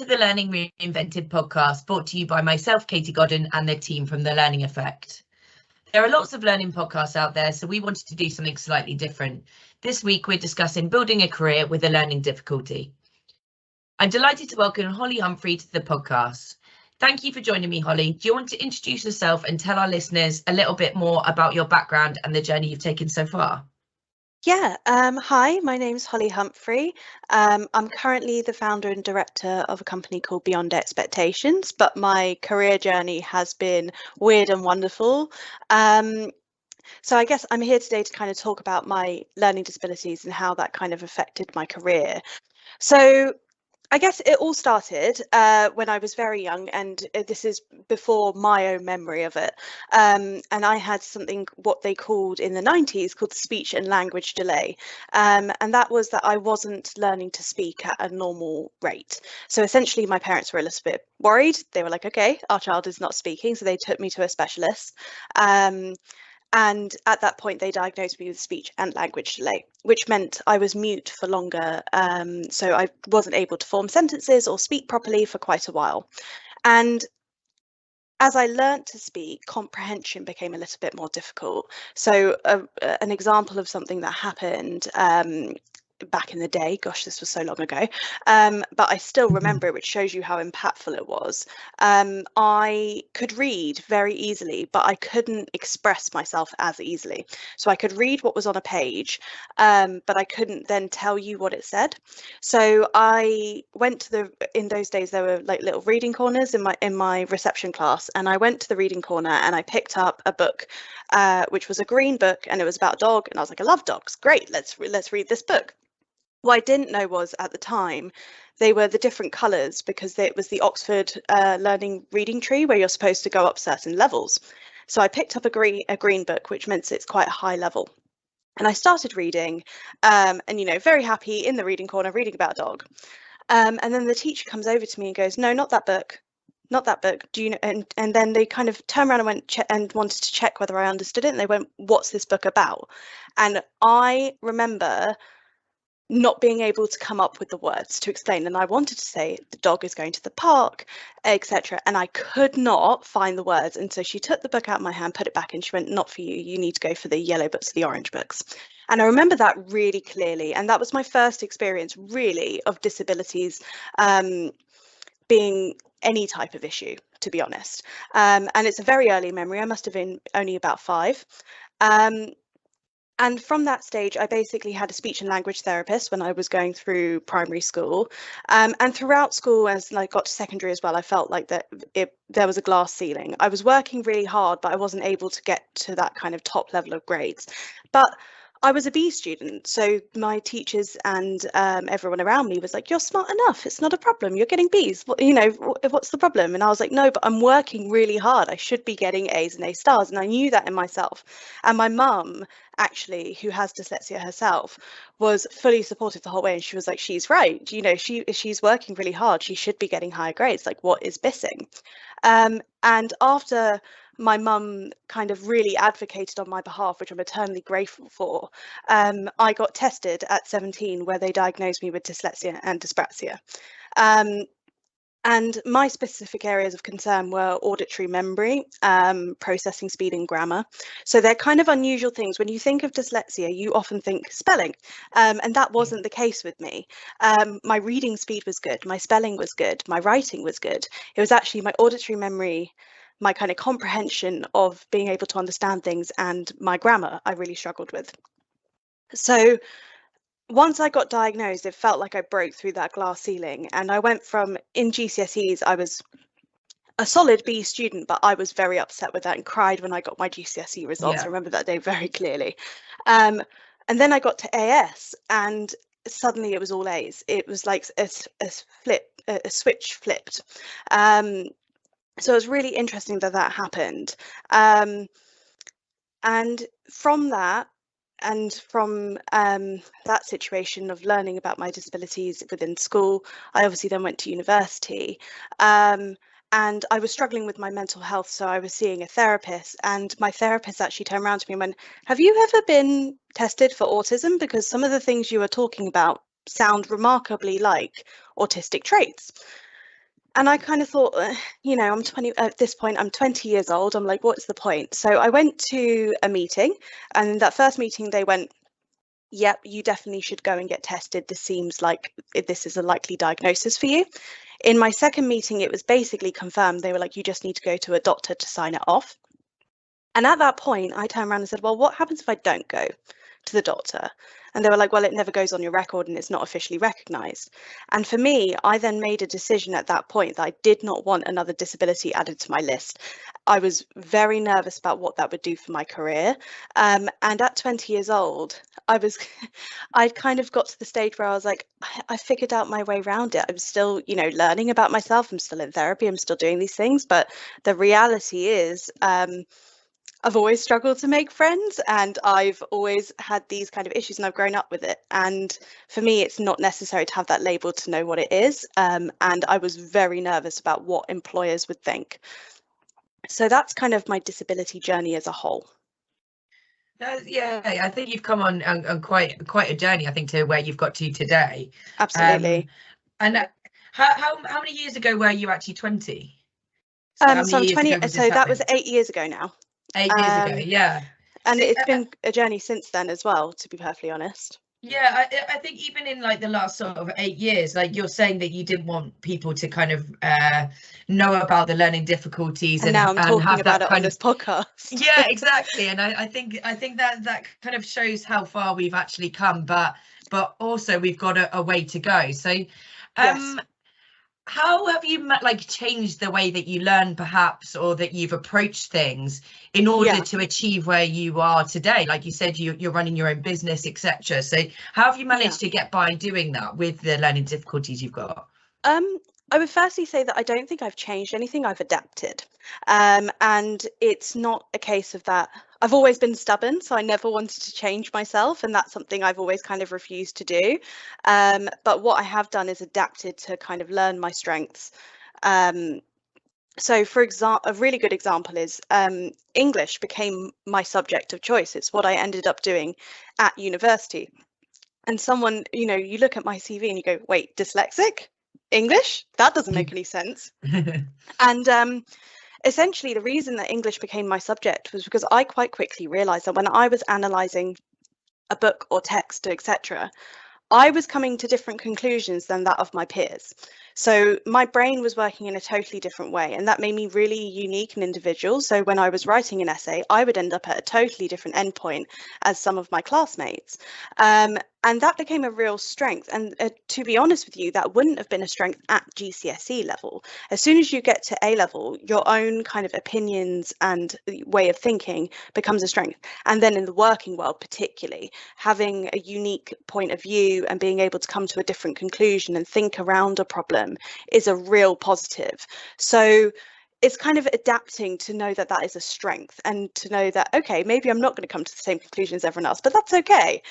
the Learning Reinvented podcast, brought to you by myself, Katie Godden, and the team from the Learning Effect. There are lots of learning podcasts out there, so we wanted to do something slightly different. This week, we're discussing building a career with a learning difficulty. I'm delighted to welcome Holly Humphrey to the podcast. Thank you for joining me, Holly. Do you want to introduce yourself and tell our listeners a little bit more about your background and the journey you've taken so far? Yeah, hi, my name's Holly Humphrey. I'm currently the founder and director of a company called Beyond Expectations, but my career journey has been weird and wonderful. So I guess I'm here today to kind of talk about my learning disabilities and how that kind of affected my career. So I guess it all started when I was very young, and this is before my own memory of it. And I had something what they called in the 90s called speech and language delay. And that was that I wasn't learning to speak at a normal rate. So essentially, my parents were a little bit worried. They were like, OK, our child is not speaking. So they took me to a specialist. And at that point, they diagnosed me with speech and language delay, which meant I was mute for longer. So I wasn't able to form sentences or speak properly for quite a while. And as I learnt to speak, comprehension became a little bit more difficult. So an example of something that happened back in the day, gosh, this was so long ago, but I still remember it, which shows you how impactful it was. I could read very easily, but I couldn't express myself as easily. So I could read what was on a page, but I couldn't then tell you what it said. So I went to in those days, there were like little reading corners in my reception class, and I went to the reading corner and I picked up a book, which was a green book, and it was about a dog, and I was like, I love dogs, great, let's read this book. What I didn't know was at the time they were the different colours, because it was the Oxford Learning Reading Tree where you're supposed to go up certain levels. So I picked up a green book, which meant it's quite a high level. And I started reading and, very happy in the reading corner, reading about a dog. And then the teacher comes over to me and goes, no, not that book. Not that book. Do you know? And then they kind of turned around and went and wanted to check whether I understood it. And they went, what's this book about? And I remember not being able to come up with the words to explain, and I wanted to say the dog is going to the park, etc., and I could not find the words. And so she took the book out of my hand, put it back, and she went, not for you, you need to go for the yellow books, the orange books. And I remember that really clearly, and that was my first experience really of disabilities being any type of issue, to be honest. And it's a very early memory. I must have been only about 5. And from that stage, I basically had a speech and language therapist when I was going through primary school. And throughout school, as I got to secondary as well, I felt like that there was a glass ceiling. I was working really hard, but I wasn't able to get to that kind of top level of grades. But I was a B student, so my teachers and everyone around me was like, you're smart enough, it's not a problem, you're getting Bs, what's the problem? And I was like, no, but I'm working really hard, I should be getting A's and A stars. And I knew that in myself. And my mum, actually, who has dyslexia herself, was fully supportive the whole way. And she was like, she's right, she's working really hard, she should be getting higher grades, like what is missing? And after my mum kind of really advocated on my behalf, which I'm eternally grateful for, I got tested at 17, where they diagnosed me with dyslexia and dyspraxia. And my specific areas of concern were auditory memory, processing speed, and grammar. So they're kind of unusual things. When you think of dyslexia, you often think spelling, and that wasn't the case with me. My reading speed was good, my spelling was good, my writing was good. It was actually my auditory memory, my kind of comprehension of being able to understand things, and my grammar I really struggled with. So once I got diagnosed, it felt like I broke through that glass ceiling, and I went from, in GCSEs, I was a solid B student, but I was very upset with that and cried when I got my GCSE results. Yeah. I remember that day very clearly. And then I got to AS, and suddenly it was all A's. It was like a switch flipped. So it was really interesting that happened. And from that, and from that situation of learning about my disabilities within school, I obviously then went to university. And I was struggling with my mental health, so I was seeing a therapist, and my therapist actually turned around to me and went, have you ever been tested for autism? Because some of the things you were talking about sound remarkably like autistic traits. And I kind of thought, I'm 20 at this point, I'm 20 years old. I'm like, what's the point? So I went to a meeting, and in that first meeting, they went, yep, you definitely should go and get tested. This seems like this is a likely diagnosis for you. In my second meeting, it was basically confirmed. They were like, you just need to go to a doctor to sign it off. And at that point, I turned around and said, well, what happens if I don't go to the doctor? And they were like, well, it never goes on your record and it's not officially recognised. And for me, I then made a decision at that point that I did not want another disability added to my list. I was very nervous about what that would do for my career. And at 20 years old, I'd kind of got to the stage where I was like, I figured out my way around it. I'm still, learning about myself. I'm still in therapy. I'm still doing these things. But the reality is, I've always struggled to make friends, and I've always had these kind of issues, and I've grown up with it. And for me, it's not necessary to have that label to know what it is. And I was very nervous about what employers would think. So that's kind of my disability journey as a whole. Yeah, I think you've come on quite a journey, I think, to where you've got to today. Absolutely. And how many years ago were you actually 20? So I'm 20. So that was 8 years ago now. 8 years ago, yeah. And it's been a journey since then as well, to be perfectly honest. Yeah, I think even in like the last sort of 8 years, like you're saying that you didn't want people to kind of know about the learning difficulties, and now I'm talking have about that it kind on this podcast. Yeah, exactly. And I think that kind of shows how far we've actually come, but also we've got a way to go. So Yes. how have you changed the way that you learn, perhaps, or that you've approached things in order to achieve where you are today? Like you said, you're running your own business, etc. So how have you managed to get by doing that with the learning difficulties you've got? I would firstly say that I don't think I've changed anything. I've adapted. And it's not a case of that. I've always been stubborn, so I never wanted to change myself. And that's something I've always kind of refused to do. But what I have done is adapted to kind of learn my strengths. So, for example, a really good example is English became my subject of choice. It's what I ended up doing at university. And someone, you look at my CV and you go, wait, dyslexic? English? That doesn't make any sense. And essentially, the reason that English became my subject was because I quite quickly realized that when I was analyzing a book or text, etc., I was coming to different conclusions than that of my peers. So my brain was working in a totally different way, and that made me really unique and individual. So when I was writing an essay, I would end up at a totally different endpoint as some of my classmates. And that became a real strength. And to be honest with you, that wouldn't have been a strength at GCSE level. As soon as you get to A level, your own kind of opinions and way of thinking becomes a strength. And then in the working world, particularly, having a unique point of view and being able to come to a different conclusion and think around a problem is a real positive. So it's kind of adapting to know that that is a strength, and to know that, okay, maybe I'm not going to come to the same conclusion as everyone else, but that's okay.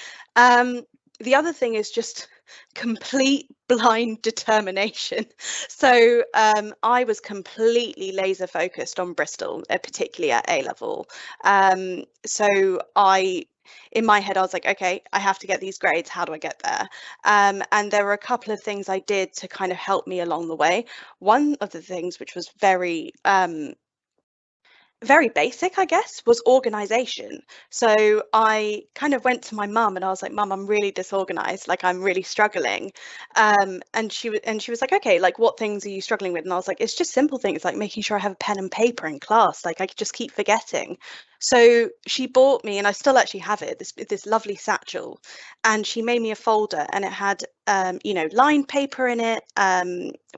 The other thing is just complete blind determination. So I was completely laser focused on Bristol, particularly at A level. So in my head, I was like, okay, I have to get these grades. How do I get there? And there were a couple of things I did to kind of help me along the way. One of the things, which was very basic, I guess, was organization. So I kind of went to my mum and I was like, Mum, I'm really disorganized, like I'm really struggling. And she was like, okay, like what things are you struggling with? And I was like, it's just simple things like making sure I have a pen and paper in class, like I just keep forgetting. So she bought me, and I still actually have it, this lovely satchel, and she made me a folder, and it had lined paper in it,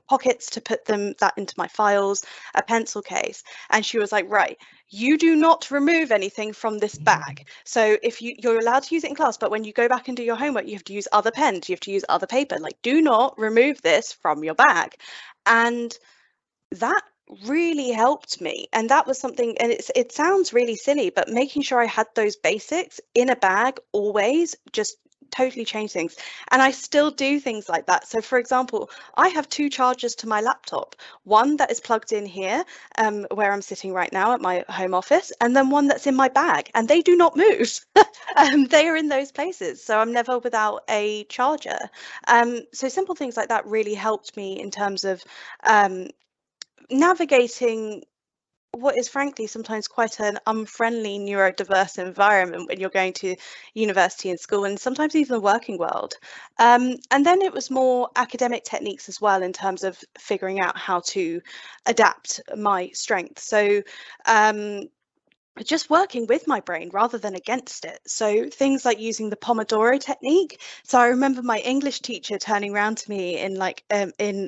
pockets to put that into my files, a pencil case. And she was like, right, you do not remove anything from this bag. So if you're allowed to use it in class, but when you go back and do your homework, you have to use other pens, you have to use other paper, like do not remove this from your bag. And that really helped me. And that was something, and it sounds really silly, but making sure I had those basics in a bag always just totally changed things. And I still do things like that. So for example, I have 2 chargers to my laptop, one that is plugged in here, where I'm sitting right now at my home office, and then one that's in my bag, and they do not move. They are in those places, so I'm never without a charger. So simple things like that really helped me in terms of navigating what is frankly sometimes quite an unfriendly neurodiverse environment when you're going to university and school, and sometimes even the working world. And then it was more academic techniques as well, in terms of figuring out how to adapt my strength. So just working with my brain rather than against it. So things like using the Pomodoro technique. So I remember my English teacher turning around to me in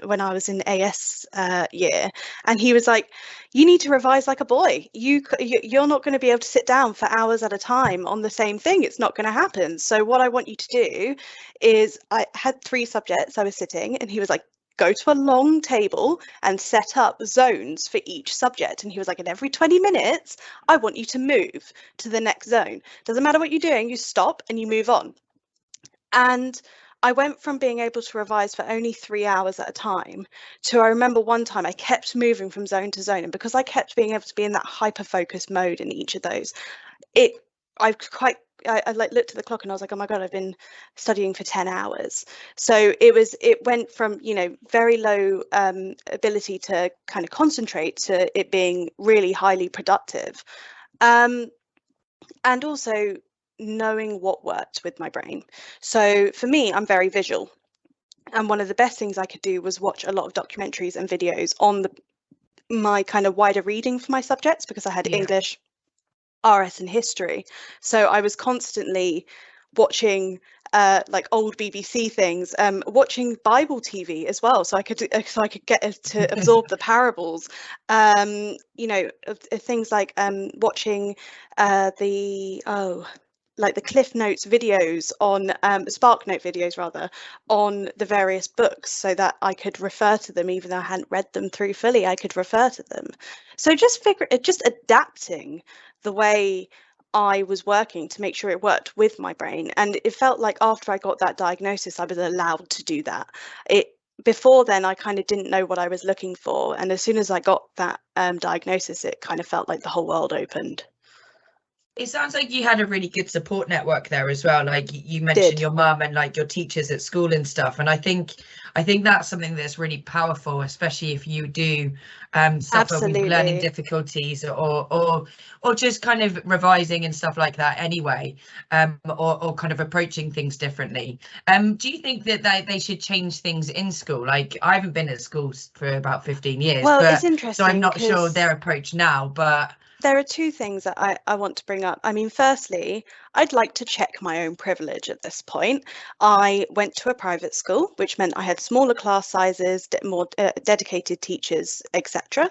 when I was in AS year, and he was like, "You need to revise like a boy. You're not going to be able to sit down for hours at a time on the same thing. It's not going to happen. So what I want you to do is," I had 3 subjects I was sitting, and he was like, "Go to a long table and set up zones for each subject." And he was like, "And every 20 minutes, I want you to move to the next zone. Doesn't matter what you're doing, you stop and you move on." And I went from being able to revise for only 3 hours at a time to, I remember one time I kept moving from zone to zone. And because I kept being able to be in that hyper-focused mode in each of those, I like looked at the clock and I was like, "Oh my God, I've been studying for 10 hours. So it went from, very low ability to kind of concentrate to it being really highly productive. And also knowing what worked with my brain. So for me, I'm very visual. And one of the best things I could do was watch a lot of documentaries and videos on my kind of wider reading for my subjects, because I had English, RS and history. So I was constantly watching like old BBC things, watching Bible TV as well, so I could get to absorb the parables. Things like watching the Cliff Notes videos on Spark Note videos rather, on the various books, so that I could refer to them even though I hadn't read them through fully. I could refer to them. So just adapting the way I was working to make sure it worked with my brain. And it felt like after I got that diagnosis, I was allowed to do that. Before then, I kind of didn't know what I was looking for. And as soon as I got that diagnosis, it kind of felt like the whole world opened. It sounds like you had a really good support network there as well. Like you mentioned your mum and like your teachers at school and stuff. And I think that's something that's really powerful, especially if you do suffer with learning difficulties or just kind of revising and stuff like that anyway, or kind of approaching things differently. Do you think that they should change things in school? Like I haven't been at schools for about 15 years, it's interesting, so I'm not sure their approach now, but there are 2 things that I want to bring up. I mean, firstly, I'd like to check my own privilege at this point. I went to a private school, which meant I had smaller class sizes, more dedicated teachers, etc.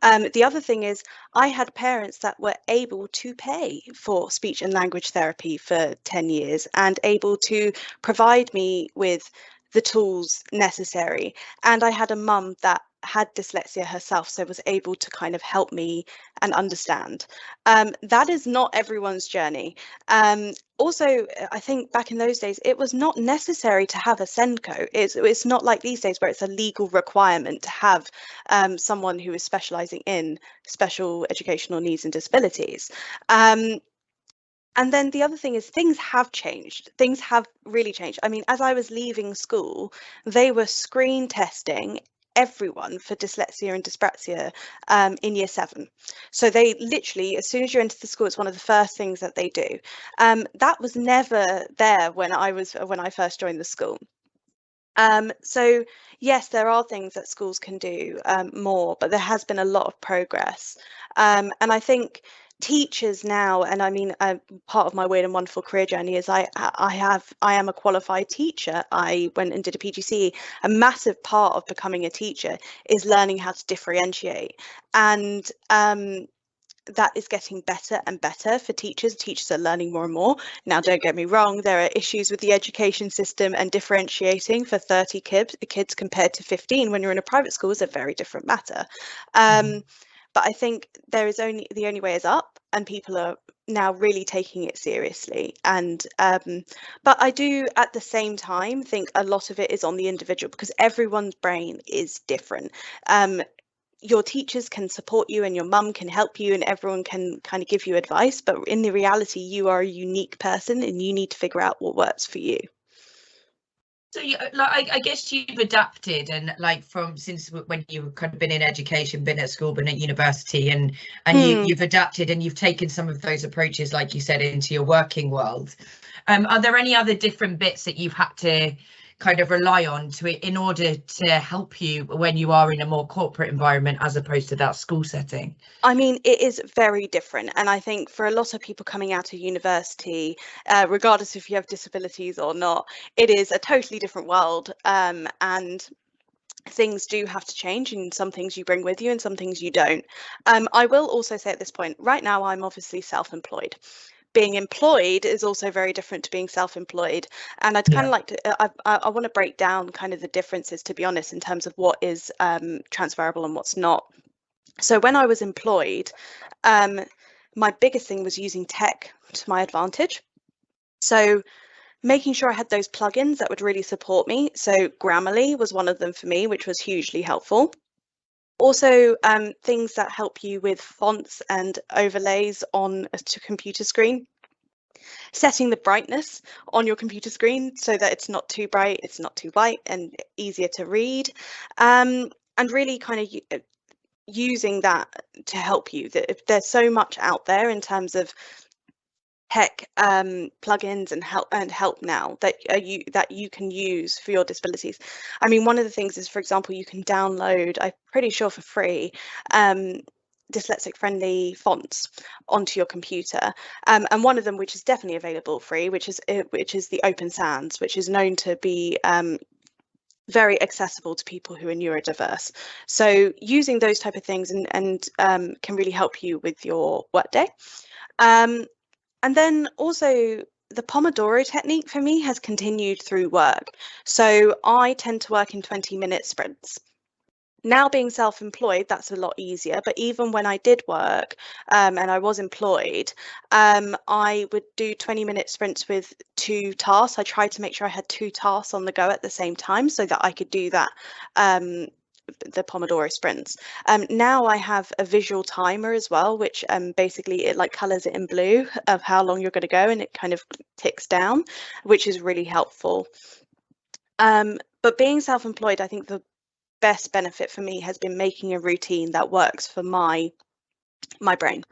The other thing is I had parents that were able to pay for speech and language therapy for 10 years and able to provide me with the tools necessary. And I had a mum that had dyslexia herself, so was able to kind of help me and understand. That is not everyone's journey. Also, I think back in those days, it was not necessary to have a SENCO. It's not like these days where it's a legal requirement to have someone who is specialising in special educational needs and disabilities. And then the other thing is things have changed. Things have really changed. I mean, as I was leaving school, they were screen testing everyone for dyslexia and dyspraxia in year 7. So they literally, as soon as you enter the school, it's one of the first things that they do. That was never there when I first joined the school. So yes, there are things that schools can do more, but there has been a lot of progress. And I think teachers now, and I mean, part of my weird and wonderful career journey is I am a qualified teacher. I went and did a PGCE. A massive part of becoming a teacher is learning how to differentiate, and that is getting better and better for teachers. Teachers are learning more and more. Now, don't get me wrong, there are issues with the education system, and differentiating for 30 kids compared to 15 when you're in a private school is a very different matter. But I think the only way is up, and people are now really taking it seriously. And but I do at the same time think a lot of it is on the individual, because everyone's brain is different. Your teachers can support you and your mum can help you and everyone can kind of give you advice, but in the reality you are a unique person and you need to figure out what works for you. So I guess you've adapted, and like since when you've kind of been in education, been at school, been at university, and you've adapted and you've taken some of those approaches, like you said, into your working world. Are there any other different bits that you've had to kind of rely on in order to help you when you are in a more corporate environment as opposed to that school setting? I mean, it is very different. And I think for a lot of people coming out of university, regardless if you have disabilities or not, it is a totally different world. And things do have to change, and some things you bring with you and some things you don't. I will also say at this point, right now, I'm obviously self-employed. Being employed is also very different to being self-employed, and I'd kind of like to I want to break down kind of the differences, to be honest, in terms of what is transferable and what's not. So when I was employed, my biggest thing was using tech to my advantage. So making sure I had those plugins that would really support me. So Grammarly was one of them for me, which was hugely helpful. Also, things that help you with fonts and overlays on a computer screen. Setting the brightness on your computer screen so that it's not too bright, it's not too white, and easier to read. And really kind of using that to help you. There's so much out there in terms of tech plugins and help now that you can use for your disabilities. I mean, one of the things is, for example, you can download, I'm pretty sure for free, dyslexic friendly fonts onto your computer, and one of them, which is definitely available free, which is the Open Sans, which is known to be very accessible to people who are neurodiverse. So using those type of things and can really help you with your workday. And then also the Pomodoro technique for me has continued through work. So I tend to work in 20-minute sprints. Now being self-employed, that's a lot easier. But even when I did work and I was employed, I would do 20-minute sprints with 2 tasks. I tried to make sure I had 2 tasks on the go at the same time so that I could do that, the Pomodoro sprints. Now I have a visual timer as well, which basically it like colors it in blue of how long you're going to go, and it kind of ticks down, which is really helpful. But being self-employed, I think the best benefit for me has been making a routine that works for my brain.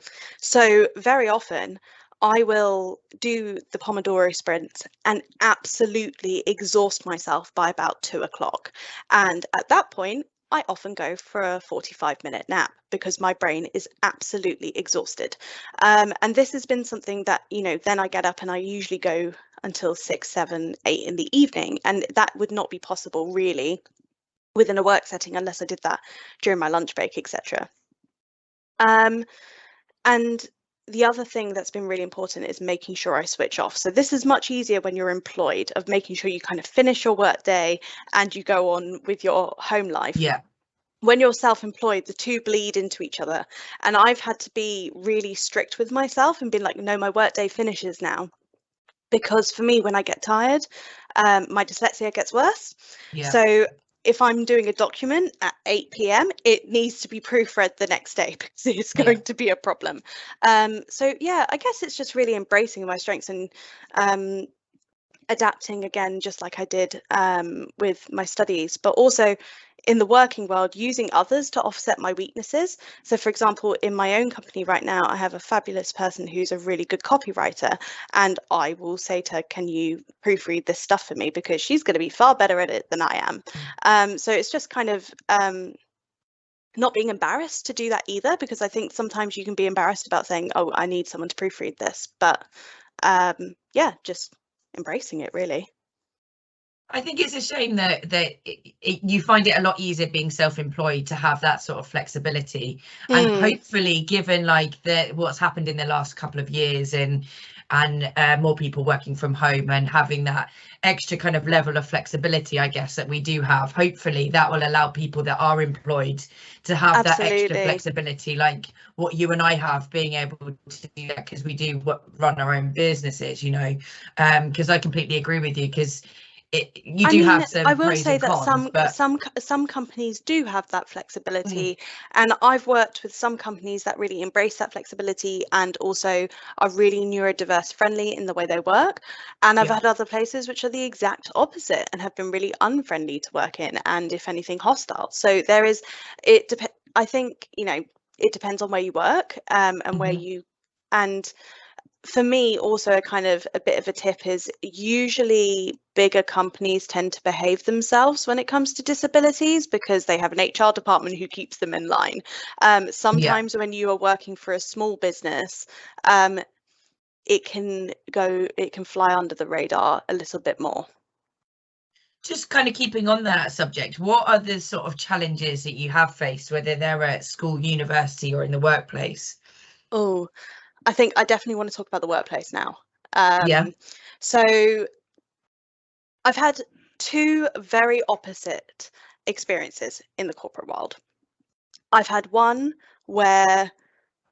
So very often I will do the Pomodoro sprints and absolutely exhaust myself by about 2 o'clock. And at that point, I often go for a 45-minute nap because my brain is absolutely exhausted. And this has been something that, then I get up and I usually go until 6, 7, 8 in the evening. And that would not be possible really within a work setting unless I did that during my lunch break, etc. And the other thing that's been really important is making sure I switch off. So this is much easier when you're employed, of making sure you kind of finish your work day and you go on with your home life. Yeah. When you're self-employed, the two bleed into each other. And I've had to be really strict with myself and been like, no, my work day finishes now. Because for me, when I get tired, my dyslexia gets worse. Yeah. So if I'm doing a document at 8 p.m, it needs to be proofread the next day because it's going to be a problem. So yeah, I guess it's just really embracing my strengths and adapting again, just like I did with my studies, but also in the working world, using others to offset my weaknesses. So for example, in my own company right now, I have a fabulous person who's a really good copywriter, and I will say to her, can you proofread this stuff for me? Because she's going to be far better at it than I am. So it's just kind of not being embarrassed to do that either, because I think sometimes you can be embarrassed about saying, oh, I need someone to proofread this. But yeah, just embracing it really. I think it's a shame that you find it a lot easier being self-employed to have that sort of flexibility, and hopefully, given like what's happened in the last couple of years, and more people working from home and having that extra kind of level of flexibility, I guess, that we do have, hopefully that will allow people that are employed to have that extra flexibility, like what you and I have, being able to do that because we do run our own businesses, you know. Because I completely agree with you, because you do have some. I will pros say and that cons, but some companies do have that flexibility, and I've worked with some companies that really embrace that flexibility and also are really neurodiverse friendly in the way they work. And I've had other places which are the exact opposite and have been really unfriendly to work in, and if anything, hostile. So there is, I think, you know, it depends on where you work, and where you, and for me, also a bit of a tip is usually bigger companies tend to behave themselves when it comes to disabilities because they have an HR department who keeps them in line. Sometimes when you are working for a small business, it can fly under the radar a little bit more. Just kind of keeping on that subject, what are the sort of challenges that you have faced, whether they're at school, university, or in the workplace? Oh, I think I definitely want to talk about the workplace now. So I've had two very opposite experiences in the corporate world. I've had one where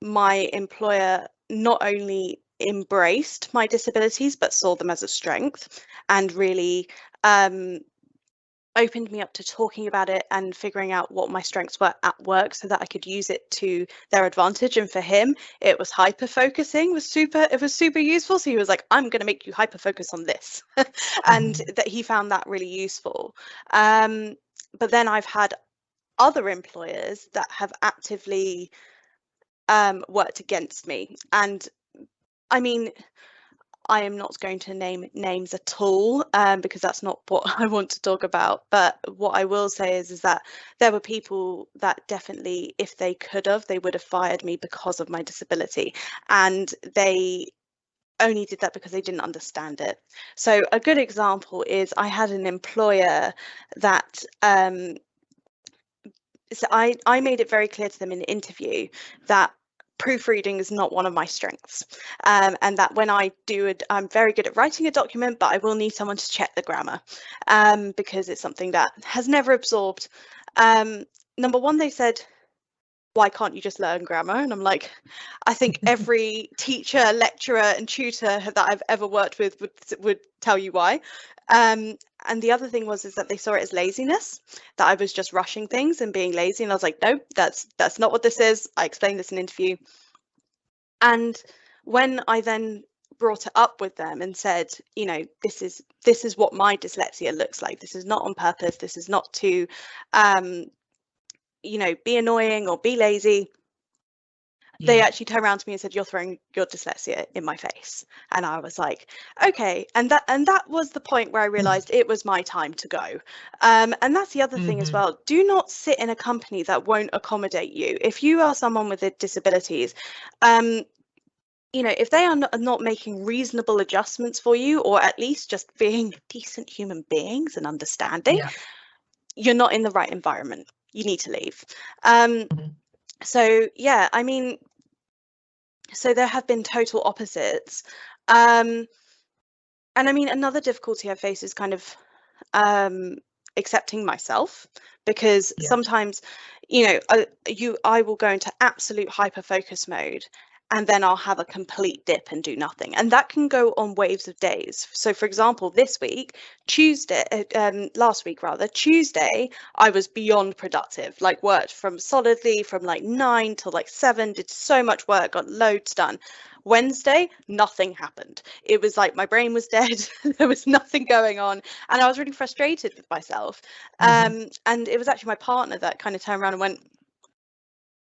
my employer not only embraced my disabilities, but saw them as a strength and really opened me up to talking about it and figuring out what my strengths were at work so that I could use it to their advantage. And for him, it was hyper focusing it was super useful. So he was like, I'm going to make you hyper focus on this. And that he found that really useful. But then I've had other employers that have actively worked against me. And I mean, I am not going to name names at all, because that's not what I want to talk about. But what I will say is that there were people that definitely, if they could have, they would have fired me because of my disability. And they only did that because they didn't understand it. So a good example is I had an employer that so I made it very clear to them in the interview that proofreading is not one of my strengths, and that when I do it, I'm very good at writing a document, but I will need someone to check the grammar, because it's something that has never absorbed. Number one, they said, why can't you just learn grammar? And I'm like, I think every teacher, lecturer and tutor that I've ever worked with would tell you why. And the other thing is that they saw it as laziness, that I was just rushing things and being lazy. And I was like, no, that's not what this is. I explained this in an interview. And when I then brought it up with them and said, you know, this is what my dyslexia looks like. This is not on purpose. This is not to, you know, be annoying or be lazy. They actually turned around to me and said, you're throwing your dyslexia in my face. And I was like, okay. And that was the point where I realized it was my time to go. And that's the other thing as well. Do not sit in a company that won't accommodate you. If you are someone with disabilities, you know, if they are not making reasonable adjustments for you, or at least just being decent human beings and understanding, you're not in the right environment. You need to leave. So yeah, I mean, so there have been total opposites. And I mean, another difficulty I face is kind of accepting myself, because sometimes, you know, I will go into absolute hyper focus mode, and then I'll have a complete dip and do nothing. And that can go on waves of days. So for example, last week, Tuesday, I was beyond productive, like worked from like 9 till like 7, did so much work, got loads done. Wednesday, nothing happened. It was like my brain was dead. There was nothing going on. And I was really frustrated with myself. And it was actually my partner that kind of turned around and went,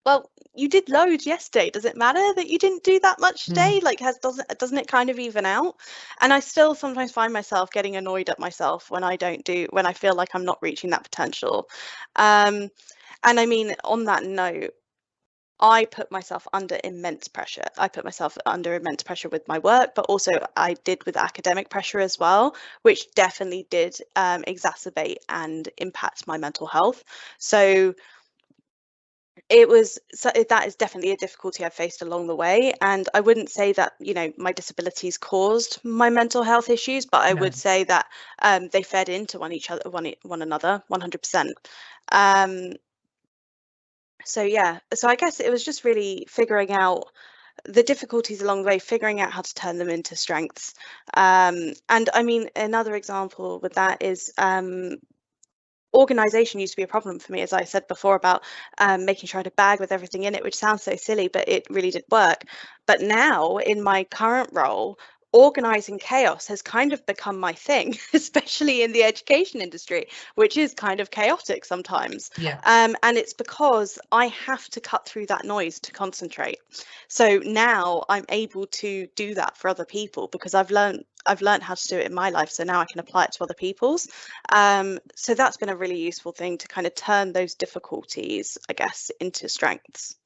well, you did loads yesterday. Does it matter that you didn't do that much today? Like, doesn't it kind of even out? And I still sometimes find myself getting annoyed at myself when I feel like I'm not reaching that potential. And I mean, on that note, I put myself under immense pressure. I put myself under immense pressure with my work, but also I did with academic pressure as well, which definitely did exacerbate and impact my mental health. So that is definitely a difficulty I've faced along the way. And I wouldn't say that, you know, my disabilities caused my mental health issues, but I would say that they fed into one another 100%. So yeah, so I guess it was just really figuring out the difficulties along the way, figuring out how to turn them into strengths. And I mean, another example with that is organization used to be a problem for me, as I said before, about making sure I had a bag with everything in it, which sounds so silly, but it really did work. But now in my current role, organizing chaos has kind of become my thing, especially in the education industry, which is kind of chaotic sometimes. Yeah. And it's because I have to cut through that noise to concentrate. So now I'm able to do that for other people because I've learned how to do it in my life, so now I can apply it to other people's. So that's been a really useful thing to kind of turn those difficulties, I guess, into strengths.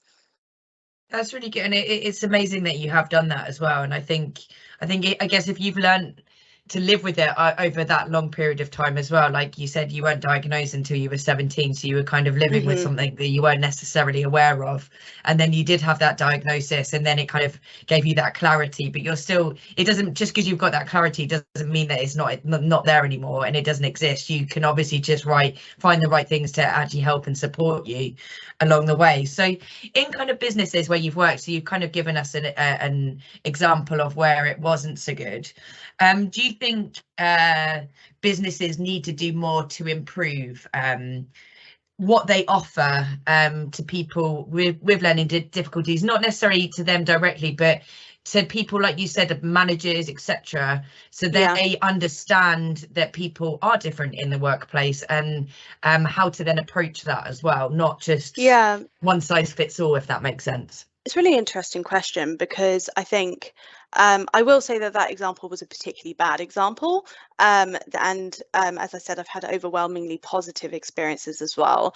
That's really good, and it's amazing that you have done that as well. And I guess if you've learned to live with it over that long period of time as well, like you said, you weren't diagnosed until you were 17, so you were kind of living with something that you weren't necessarily aware of, and then you did have that diagnosis, and then it kind of gave you that clarity. But you're still, it doesn't, just because you've got that clarity doesn't mean that it's not there anymore and it doesn't exist. You can obviously just find the right things to actually help and support you along the way. So in kind of businesses where you've worked, so you've kind of given us an example of where it wasn't so good. Do you think businesses need to do more to improve what they offer to people with learning difficulties, not necessarily to them directly, but to people, like you said, managers, etc., so they understand that people are different in the workplace, and how to then approach that as well, not just one size fits all, if that makes sense? It's a really interesting question, because I think I will say that example was a particularly bad example. And as I said, I've had overwhelmingly positive experiences as well.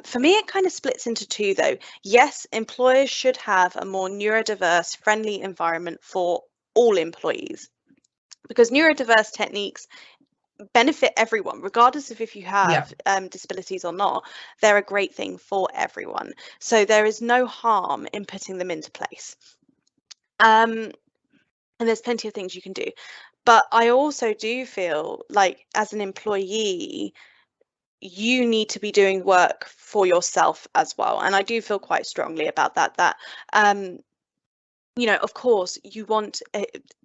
For me, it kind of splits into two, though. Yes, employers should have a more neurodiverse, friendly environment for all employees, because neurodiverse techniques benefit everyone, regardless of if you have disabilities or not. They're a great thing for everyone. So there is no harm in putting them into place. And there's plenty of things you can do. But I also do feel like, as an employee, you need to be doing work for yourself as well. And I do feel quite strongly about that, you know, of course, you want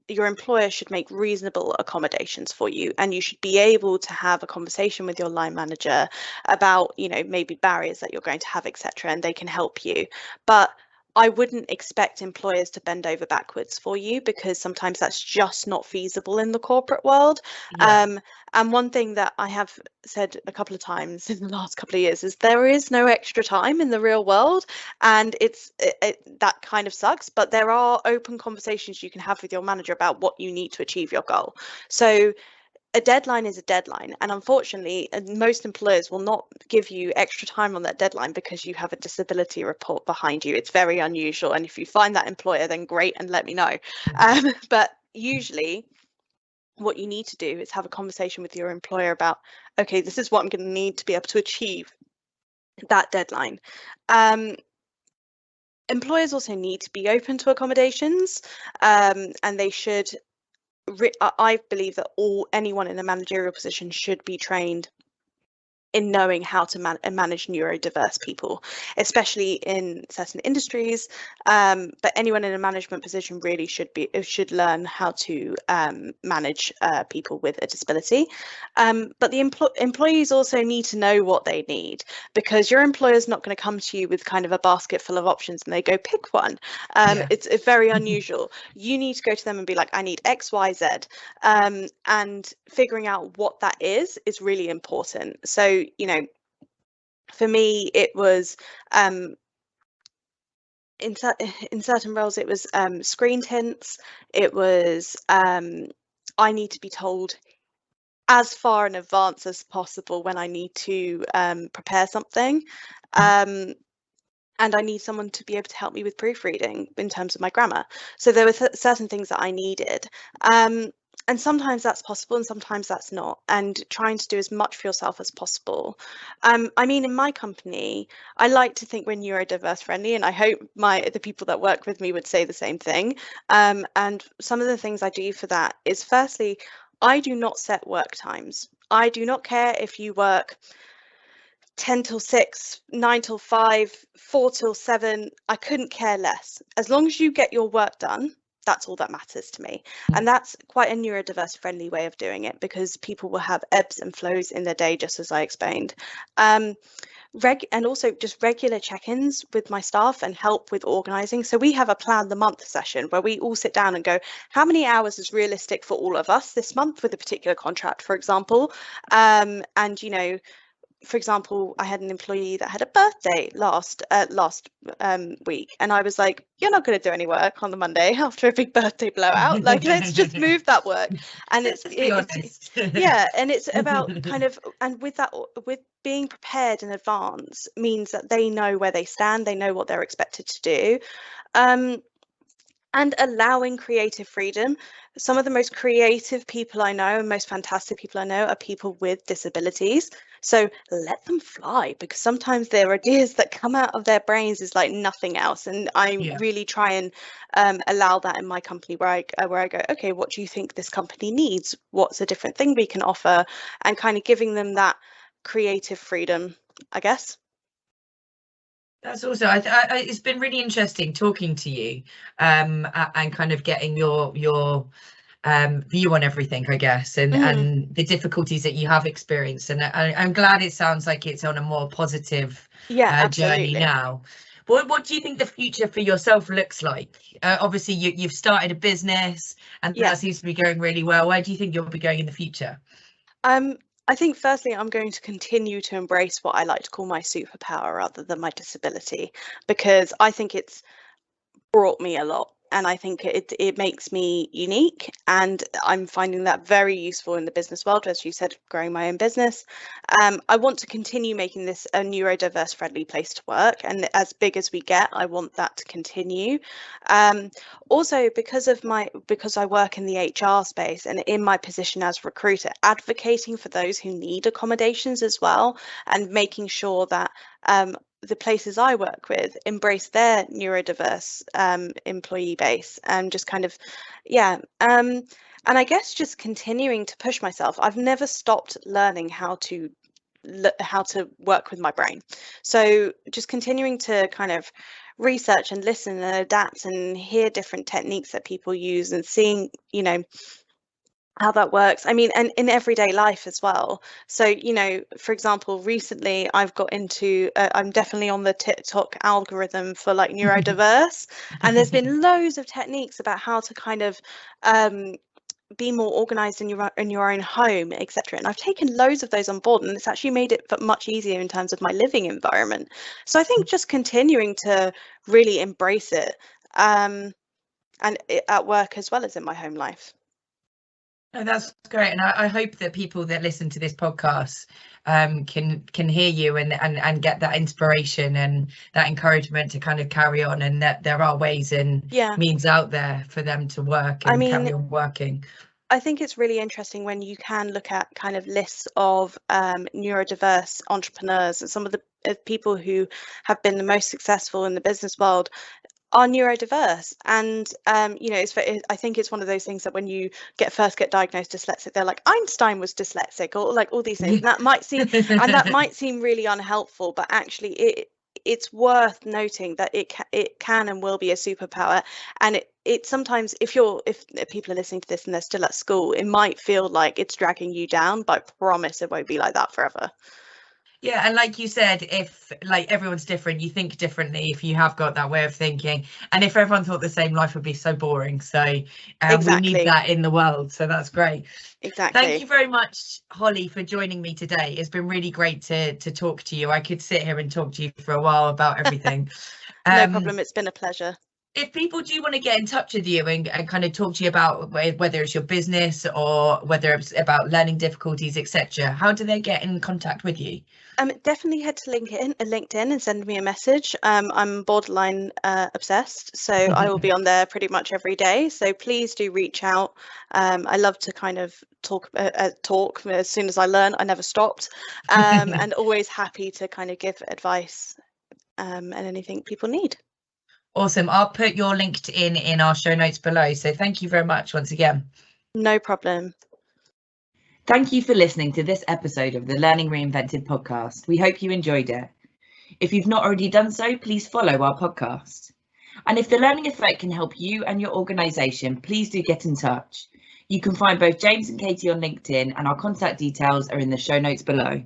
your employer should make reasonable accommodations for you, and you should be able to have a conversation with your line manager about, you know, maybe barriers that you're going to have, etc., and they can help you. But I wouldn't expect employers to bend over backwards for you, because sometimes that's just not feasible in the corporate world. And one thing that I have said a couple of times in the last couple of years is there is no extra time in the real world, and that kind of sucks. But there are open conversations you can have with your manager about what you need to achieve your goal. So a deadline is a deadline, and unfortunately most employers will not give you extra time on that deadline because you have a disability report behind you. It's very unusual, and if you find that employer, then great, and let me know. But usually what you need to do is have a conversation with your employer about, okay, this is what I'm going to need to be able to achieve that deadline. Employers also need to be open to accommodations, and they should, I believe that anyone in a managerial position should be trained in knowing how to manage neurodiverse people, especially in certain industries. But anyone in a management position really should learn how to manage people with a disability. But the employees also need to know what they need, because your employer's not going to come to you with kind of a basket full of options and they go pick one. It's very unusual. You need to go to them and be like, I need X, Y, Z, and figuring out what that is really important. So, you know, for me, it was in certain roles, it was screen tints. It was I need to be told as far in advance as possible when I need to prepare something. and I need someone to be able to help me with proofreading in terms of my grammar. So there were certain things that I needed. And sometimes that's possible and sometimes that's not, and trying to do as much for yourself as possible. I mean, in my company, I like to think we're neurodiverse friendly, and I hope the people that work with me would say the same thing. And some of the things I do for that is, firstly, I do not set work times. I do not care if you work 10 till 6, 9 till 5, 4 till 7. I couldn't care less. As long as you get your work done, that's all that matters to me. And that's quite a neurodiverse friendly way of doing it, because people will have ebbs and flows in their day, just as I explained. And also just regular check-ins with my staff and help with organizing. So we have a plan the month session where we all sit down and go, how many hours is realistic for all of us this month with a particular contract, for example? And, you know, for example, I had an employee that had a birthday last week, and I was like, you're not going to do any work on the Monday after a big birthday blowout. Like, let's just move that work. And it's yeah, and it's about kind of, and with that, with being prepared in advance means that they know where they stand, they know what they're expected to do. And allowing creative freedom. Some of the most creative people I know and most fantastic people I know are people with disabilities. So let them fly, because sometimes their ideas that come out of their brains is like nothing else. And I really try and allow that in my company, where I go, okay, what do you think this company needs? What's a different thing we can offer? And kind of giving them that creative freedom, I guess. That's also, it's been really interesting talking to you, and kind of getting your view on everything, I guess, and the difficulties that you have experienced. And I'm glad it sounds like it's on a more positive journey now. What do you think the future for yourself looks like? Obviously, you've started a business, and that seems to be going really well. Where do you think you'll be going in the future? I think firstly, I'm going to continue to embrace what I like to call my superpower rather than my disability, because I think it's brought me a lot. And I think it makes me unique, and I'm finding that very useful in the business world, as you said, growing my own business. I want to continue making this a neurodiverse friendly place to work, and as big as we get, I want that to continue. Also, because I work in the HR space and in my position as recruiter, advocating for those who need accommodations as well, and making sure that the places I work with embrace their neurodiverse employee base, and just kind of, and I guess just continuing to push myself. I've never stopped learning how to work with my brain. So just continuing to kind of research and listen and adapt and hear different techniques that people use, and seeing, you know, how that works. I mean, and in everyday life as well. So, you know, for example, recently I've got into, I'm definitely on the TikTok algorithm for like neurodiverse, and there's been loads of techniques about how to kind of be more organized in your own home, etc. And I've taken loads of those on board, and it's actually made it much easier in terms of my living environment. So I think just continuing to really embrace it, and at work as well as in my home life. Oh, that's great, and I hope that people that listen to this podcast can hear you and get that inspiration and that encouragement to kind of carry on, and that there are ways and means out there for them to work and carry on working. I think it's really interesting when you can look at kind of lists of neurodiverse entrepreneurs, and some of the people who have been the most successful in the business world are neurodiverse. And you know, I think it's one of those things that when you first get diagnosed dyslexic, they're like, Einstein was dyslexic, or like all these things. And that might seem really unhelpful, but actually it's worth noting that it can and will be a superpower. And it sometimes, if people are listening to this and they're still at school, it might feel like it's dragging you down, but I promise it won't be like that forever. Yeah, and like you said, if like everyone's different, you think differently if you have got that way of thinking. And if everyone thought the same, life would be so boring. So we need that in the world. So that's great. Exactly. Thank you very much, Holly, for joining me today. It's been really great to talk to you. I could sit here and talk to you for a while about everything. No problem. It's been a pleasure. if people do want to get in touch with you and kind of talk to you about whether it's your business or whether it's about learning difficulties, etc., how do they get in contact with you? Definitely head to LinkedIn and send me a message. I'm borderline obsessed, so I will be on there pretty much every day. So please do reach out. I love to kind of talk as soon as I learn. I never stopped, and always happy to kind of give advice and anything people need. Awesome. I'll put your LinkedIn in our show notes below. So thank you very much once again. No problem. Thank you for listening to this episode of the Learning Reinvented podcast. We hope you enjoyed it. If you've not already done so, please follow our podcast. And if the Learning Effect can help you and your organisation, please do get in touch. You can find both James and Katie on LinkedIn, and our contact details are in the show notes below.